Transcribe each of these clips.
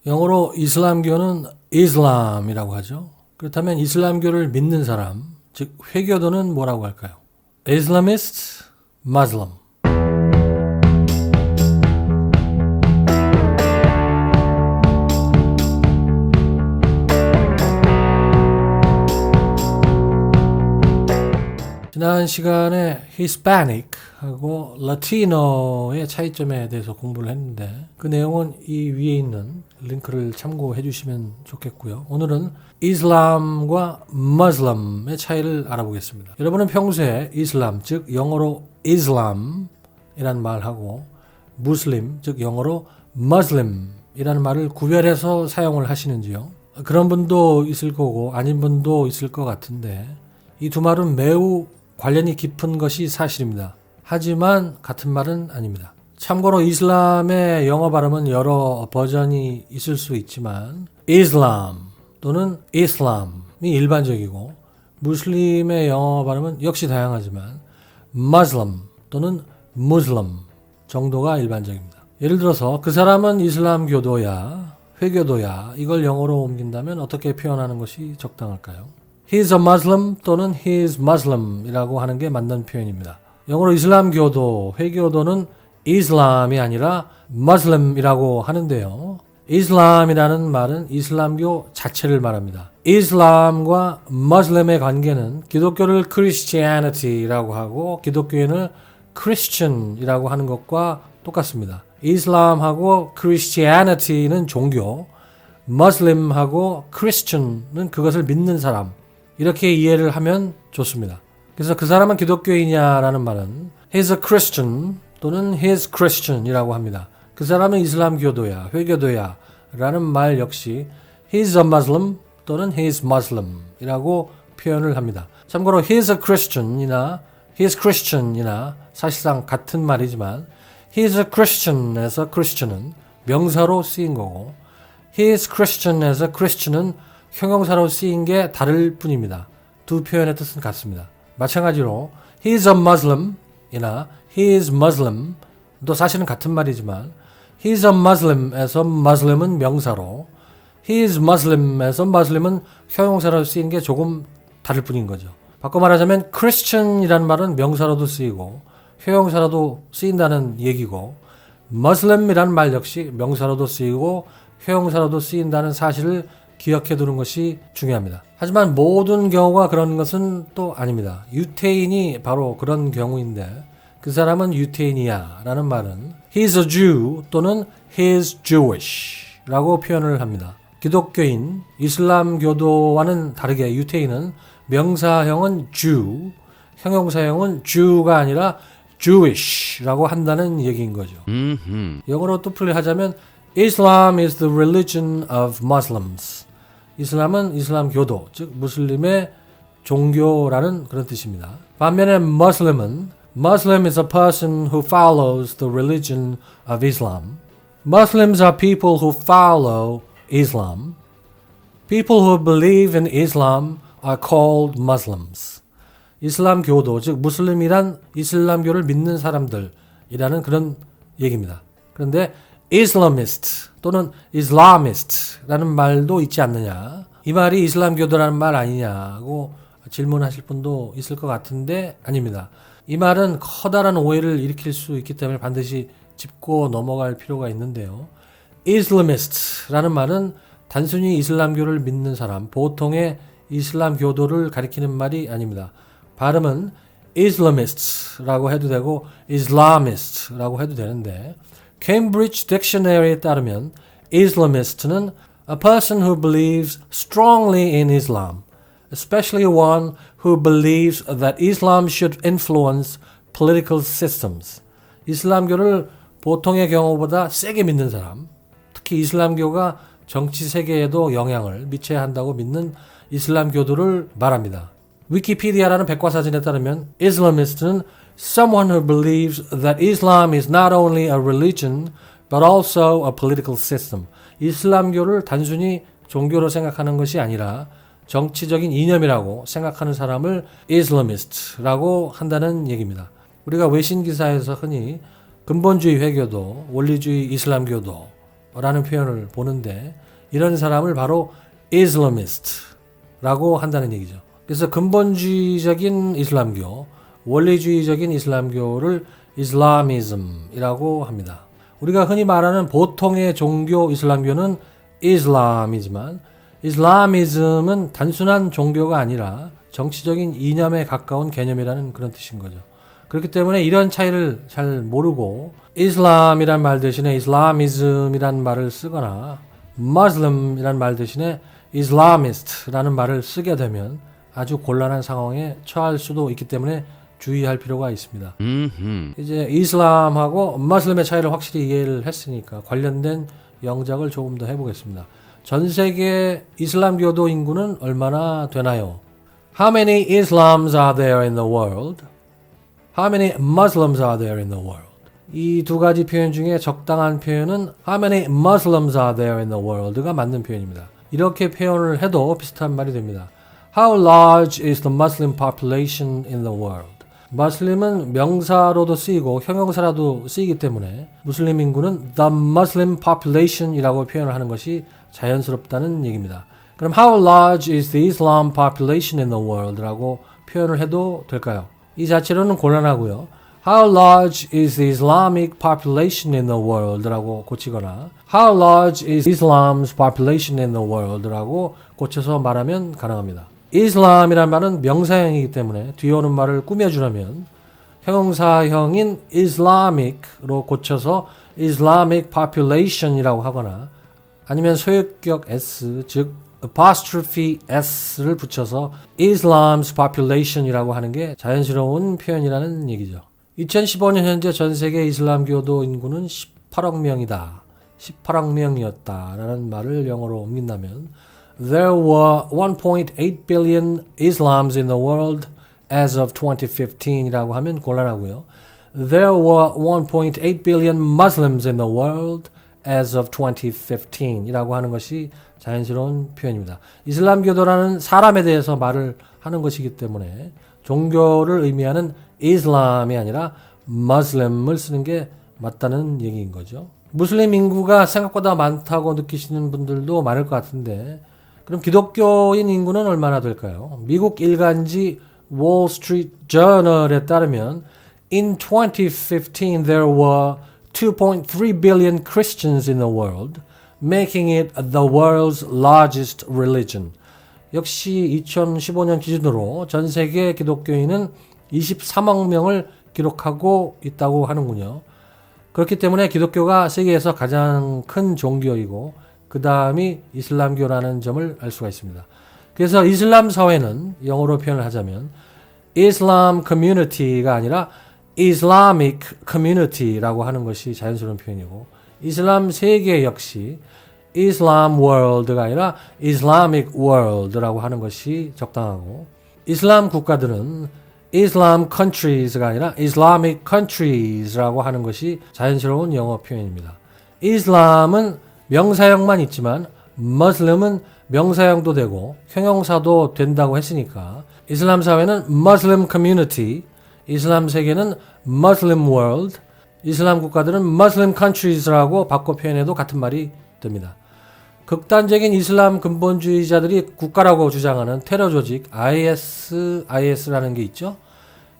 영어로 이슬람교는 Islam이라고 하죠. 그렇다면 이슬람교를 믿는 사람, 즉 회교도는 뭐라고 할까요? Islamist, Muslim. 지난 시간에 Hispanic하고 Latino의 차이점에 대해서 공부를 했는데 그 내용은 이 위에 있는 링크를 참고해 주시면 좋겠고요. 오늘은 이슬람과 Muslim의 차이를 알아보겠습니다. 여러분은 평소에 이슬람, 즉 영어로 Islam이라는 말하고 무슬림, 즉 영어로 Muslim이라는 말을 구별해서 사용을 하시는지요? 그런 분도 있을 거고 아닌 분도 있을 것 같은데 이 두 말은 매우 관련이 깊은 것이 사실입니다. 하지만 같은 말은 아닙니다. 참고로 이슬람의 영어 발음은 여러 버전이 있을 수 있지만 Islam 또는 Islam이 일반적이고 무슬림의 영어 발음은 역시 다양하지만 Muslim 또는 Muslim 정도가 일반적입니다. 예를 들어서 그 사람은 이슬람교도야, 회교도야 이걸 영어로 옮긴다면 어떻게 표현하는 것이 적당할까요? He's a Muslim 또는 He's Muslim 이라고 하는 게 맞는 표현입니다. 영어로 이슬람교도, 회교도는 이슬람이 아니라 Muslim이라고 하는데요. 이슬람이라는 말은 이슬람교 자체를 말합니다. 이슬람과 Muslim의 관계는 기독교를 Christianity라고 하고 기독교인을 Christian이라고 하는 것과 똑같습니다. 이슬람하고 Christianity는 종교, Muslim하고 Christian은 그것을 믿는 사람 이렇게 이해를 하면 좋습니다. 그래서 그 사람은 기독교인이냐라는 말은 He's a Christian 또는 He's Christian이라고 합니다. 그 사람은 이슬람교도야, 회교도야 라는 말 역시 He's a Muslim 또는 He's Muslim이라고 표현을 합니다. 참고로 He's a Christian이나 He's Christian이나 사실상 같은 말이지만 He's a Christian에서 Christian은 명사로 쓰인 거고 He's Christian에서 Christian은 형용사로 쓰인 게 다를 뿐입니다. 두 표현의 뜻은 같습니다. 마찬가지로 He's a Muslim이나 He's Muslim도 사실은 같은 말이지만 He's a Muslim에서 Muslim은 명사로 He's Muslim에서 Muslim은 형용사로 쓰인 게 조금 다를 뿐인 거죠. 바꿔 말하자면 Christian이라는 말은 명사로도 쓰이고 형용사로도 쓰인다는 얘기고 Muslim이라는 말 역시 명사로도 쓰이고 형용사로도 쓰인다는 사실을 기억해 두는 것이 중요합니다. 하지만 모든 경우가 그런 것은 또 아닙니다. 유태인이 바로 그런 경우인데 그 사람은 유태인이야 라는 말은 He's a Jew 또는 He's Jewish 라고 표현을 합니다. 기독교인, 이슬람교도와는 다르게 유태인은 명사형은 Jew, 형용사형은 Jew가 아니라 Jewish 라고 한다는 얘기인 거죠. 영어로 또 풀이하자면 Islam is the religion of Muslims. 이슬람은 이슬람교도, 즉 무슬림의 종교라는 그런 뜻입니다. 반면에 Muslim is a person who follows the religion of Islam. Muslims are people who follow Islam. People who believe in Islam are called Muslims. 이슬람교도, 즉 무슬림이란 이슬람교를 믿는 사람들이라는 그런 얘기입니다. 그런데 Islamist 또는 Islamist라는 말도 있지 않느냐. 이 말이 이슬람교도라는 말 아니냐고 질문하실 분도 있을 것 같은데 아닙니다. 이 말은 커다란 오해를 일으킬 수 있기 때문에 반드시 짚고 넘어갈 필요가 있는데요. Islamist라는 말은 단순히 이슬람교를 믿는 사람, 보통의 이슬람교도를 가리키는 말이 아닙니다. 발음은 Islamist라고 해도 되고 Islamist라고 해도 되는데 Cambridge Dictionary에 따르면 Islamist는 a person who believes strongly in Islam, especially one who believes that Islam should influence political systems. 이슬람교를 보통의 경우보다 세게 믿는 사람, 특히 이슬람교가 정치 세계에도 영향을 미쳐야 한다고 믿는 이슬람교도를 말합니다. 위키피디아라는 백과사전에 따르면 Islamist는 someone who believes that Islam is not only a religion but also a political system. 이슬람교를 단순히 종교로 생각하는 것이 아니라 정치적인 이념이라고 생각하는 사람을 Islamist라고 한다는 얘기입니다. 우리가 외신 기사에서 흔히 근본주의 회교도, 원리주의 이슬람교도 라는 표현을 보는데 이런 사람을 바로 Islamist라고 한다는 얘기죠. 그래서 근본주의적인 이슬람교, 원리주의적인 이슬람교를 Islamism이라고 합니다. 우리가 흔히 말하는 보통의 종교 이슬람교는 이슬람이지만 이슬람이즘은 단순한 종교가 아니라 정치적인 이념에 가까운 개념이라는 그런 뜻인 거죠. 그렇기 때문에 이런 차이를 잘 모르고 이슬람이란 말 대신에 이슬라미즘이란 말을 쓰거나 무슬림이란 말 대신에 이슬라미스트라는 말을 쓰게 되면 아주 곤란한 상황에 처할 수도 있기 때문에 주의할 필요가 있습니다. 이제 이슬람하고 무슬림의 차이를 확실히 이해를 했으니까 관련된 영작을 조금 더 해보겠습니다. 전 세계 이슬람교도 인구는 얼마나 되나요? How many Islams are there in the world? How many Muslims are there in the world? 이 두 가지 표현 중에 적당한 표현은 How many Muslims are there in the world가 맞는 표현입니다. 이렇게 표현을 해도 비슷한 말이 됩니다. How large is the Muslim population in the world? 무슬림은 명사로도 쓰이고 형용사라도 쓰이기 때문에 무슬림 인구는 the Muslim population이라고 표현을 하는 것이 자연스럽다는 얘기입니다. 그럼 How large is the Islam population in the world? 라고 표현을 해도 될까요? 이 자체로는 곤란하고요. How large is the Islamic population in the world? 라고 고치거나 How large is Islam's population in the world? 라고 고쳐서 말하면 가능합니다. 이슬람이란 말은 명사형이기 때문에 뒤에 오는 말을 꾸며주려면 형용사형인 Islamic로 고쳐서 Islamic population이라고 하거나 아니면 소유격 S, 즉 apostrophe S를 붙여서 Islam's population이라고 하는 게 자연스러운 표현이라는 얘기죠. 2015년 현재 전 세계 이슬람교도 인구는 18억 명이다. 18억 명이었다라는 말을 영어로 옮긴다면 There were 1.8 billion Islams in the world as of 2015이라고 하면 곤란하고요. There were 1.8 billion Muslims in the world as of 2015이라고 하는 것이 자연스러운 표현입니다. 이슬람교도라는 사람에 대해서 말을 하는 것이기 때문에 종교를 의미하는 이슬람이 아니라 무슬림을 쓰는 게 맞다는 얘기인 거죠. 무슬림 인구가 생각보다 많다고 느끼시는 분들도 많을 것 같은데 그럼 기독교인 인구는 얼마나 될까요? 미국 일간지 Wall Street Journal에 따르면 In 2015 there were 2.3 billion Christians in the world, making it the world's largest religion. 역시 2015년 기준으로 전 세계 기독교인은 23억 명을 기록하고 있다고 하는군요. 그렇기 때문에 기독교가 세계에서 가장 큰 종교이고 그 다음이 이슬람교라는 점을 알 수가 있습니다. 그래서 이슬람 사회는 영어로 표현을 하자면 Islam community가 아니라 Islamic community라고 하는 것이 자연스러운 표현이고 이슬람 세계 역시 Islam world가 아니라 Islamic world라고 하는 것이 적당하고 이슬람 국가들은 Islam countries가 아니라 Islamic countries라고 하는 것이 자연스러운 영어 표현입니다. 이슬람은 명사형만 있지만 무슬림은 명사형도 되고 형용사도 된다고 했으니까 이슬람 사회는 Muslim community, 이슬람 세계는 Muslim world, 이슬람 국가들은 Muslim countries라고 바꿔 표현해도 같은 말이 됩니다. 극단적인 이슬람 근본주의자들이 국가라고 주장하는 테러 조직 IS라는 게 있죠.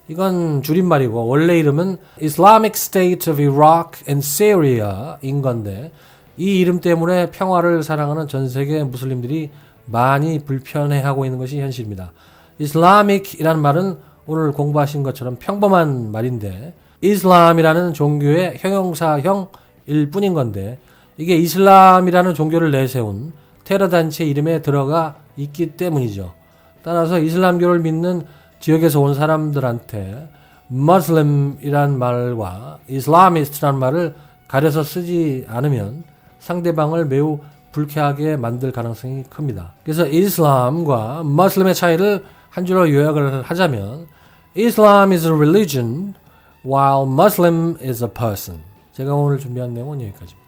이건 줄임말이고 원래 이름은 Islamic State of Iraq and Syria인 건데 이 이름 때문에 평화를 사랑하는 전 세계 무슬림들이 많이 불편해하고 있는 것이 현실입니다. Islamic이라는 말은 오늘 공부하신 것처럼 평범한 말인데 이슬람이라는 종교의 형용사형일 뿐인 건데 이게 이슬람이라는 종교를 내세운 테러 단체 이름에 들어가 있기 때문이죠. 따라서 이슬람교를 믿는 지역에서 온 사람들한테 무슬림이란 말과 이슬라미스트란 말을 가려서 쓰지 않으면 상대방을 매우 불쾌하게 만들 가능성이 큽니다. 그래서 이슬람과 무슬림의 차이를 한 줄로 요약을 하자면 Islam is a religion while Muslim is a person. 제가 오늘 준비한 내용은 여기까지입니다.